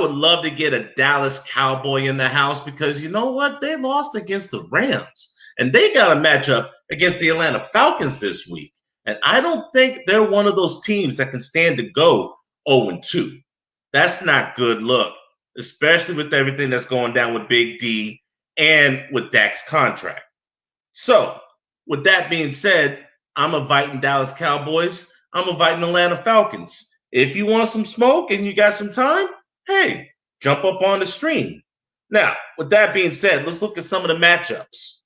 would love to get a Dallas Cowboy in the house because you know what? They lost against the Rams. And they got a matchup against the Atlanta Falcons this week. And I don't think they're one of those teams that can stand to go 0-2. That's not good look, especially with everything that's going down with Big D and with Dak's contract. So, with that being said, I'm inviting Dallas Cowboys. I'm inviting Atlanta Falcons. If you want some smoke and you got some time, hey, jump up on the stream. Now, with that being said, let's look at some of the matchups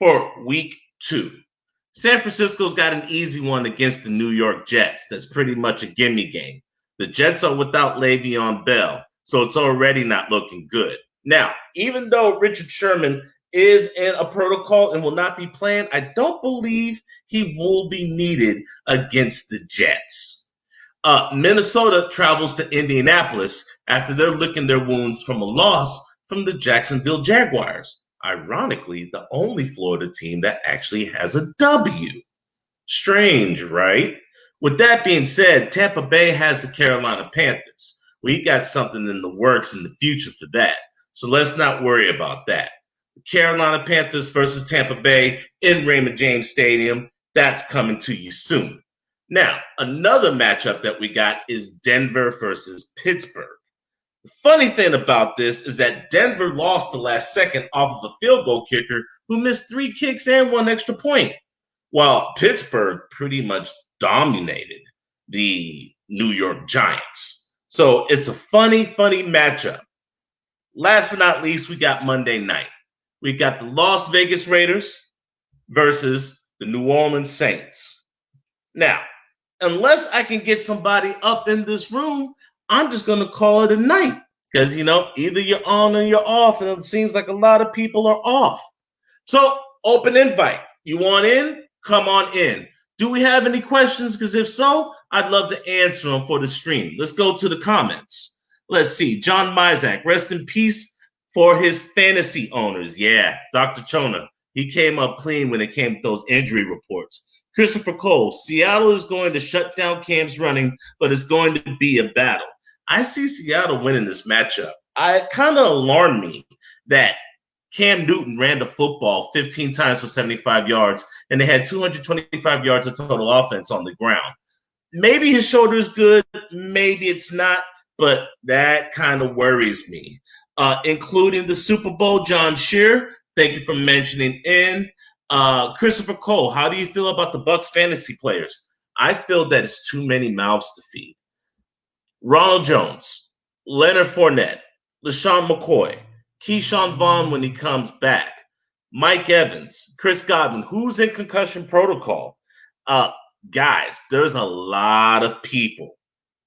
for week 2. San Francisco's got an easy one against the New York Jets. That's pretty much a gimme game. The Jets are without Le'Veon Bell, so it's already not looking good. Now, even though Richard Sherman is in a protocol and will not be playing, I don't believe he will be needed against the Jets. Minnesota travels to Indianapolis after they're licking their wounds from a loss from the Jacksonville Jaguars. Ironically, the only Florida team that actually has a W. Strange, right? With that being said, Tampa Bay has the Carolina Panthers. We got something in the works in the future for that. So let's not worry about that. Carolina Panthers versus Tampa Bay in Raymond James Stadium. That's coming to you soon. Now, another matchup that we got is Denver versus Pittsburgh. The funny thing about this is that Denver lost the last second off of a field goal kicker who missed 3 kicks and 1 extra point, while Pittsburgh pretty much dominated the New York Giants. So it's a funny matchup. Last but not least, we got Monday night. We got the Las Vegas Raiders versus the New Orleans Saints. Now, unless I can get somebody up in this room, I'm just going to call it a night because, either you're on or you're off, and it seems like a lot of people are off. So, open invite. You want in? Come on in. Do we have any questions? Because if so, I'd love to answer them for the stream. Let's go to the comments. Let's see. John Mizak, rest in peace for his fantasy owners. Yeah, Dr. Chona, he came up clean when it came to those injury reports. Christopher Cole, Seattle is going to shut down Cam's running, but it's going to be a battle. I see Seattle winning this matchup. It kind of alarmed me that Cam Newton ran the football 15 times for 75 yards, and they had 225 yards of total offense on the ground. Maybe his shoulder is good, maybe it's not, but that kind of worries me. Including the Super Bowl, John Shear, thank you for mentioning in. Christopher Cole, how do you feel about the Bucs fantasy players? I feel that it's too many mouths to feed. Ronald Jones, Leonard Fournette, LaShawn McCoy, Keyshawn Vaughn when he comes back, Mike Evans, Chris Godwin, who's in concussion protocol. Guys, there's a lot of people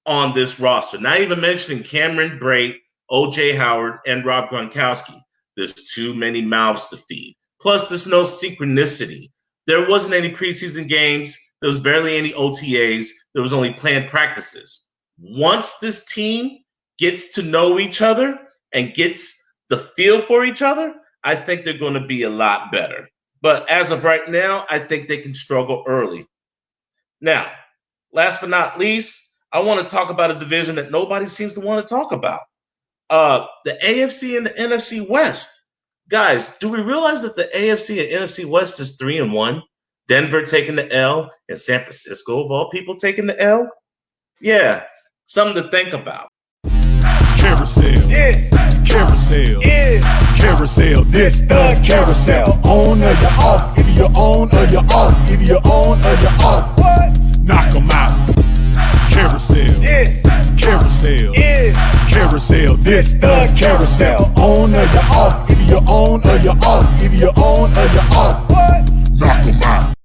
on this roster. Not even mentioning Cameron Brate, O.J. Howard, and Rob Gronkowski. There's too many mouths to feed. Plus, there's no synchronicity. There wasn't any preseason games. There was barely any OTAs. There was only planned practices. Once this team gets to know each other and gets the feel for each other, I think they're going to be a lot better. But as of right now, I think they can struggle early. Now, last but not least, I want to talk about a division that nobody seems to want to talk about. The AFC and the NFC West. Guys, do we realize that the AFC and NFC West is 3-1? Denver taking the L and San Francisco, of all people, taking the L? Yeah, something to think about. Carousel, yeah. Carousel, yeah. Carousel, this the carousel. On or you're off, either you're on or you're off, either you're on or you're off. What? Knock 'em out. Carousel, yeah. Carousel, yeah. Carousel, this the carousel. On or you're off, either you're on or you're off, either you're on or you're off.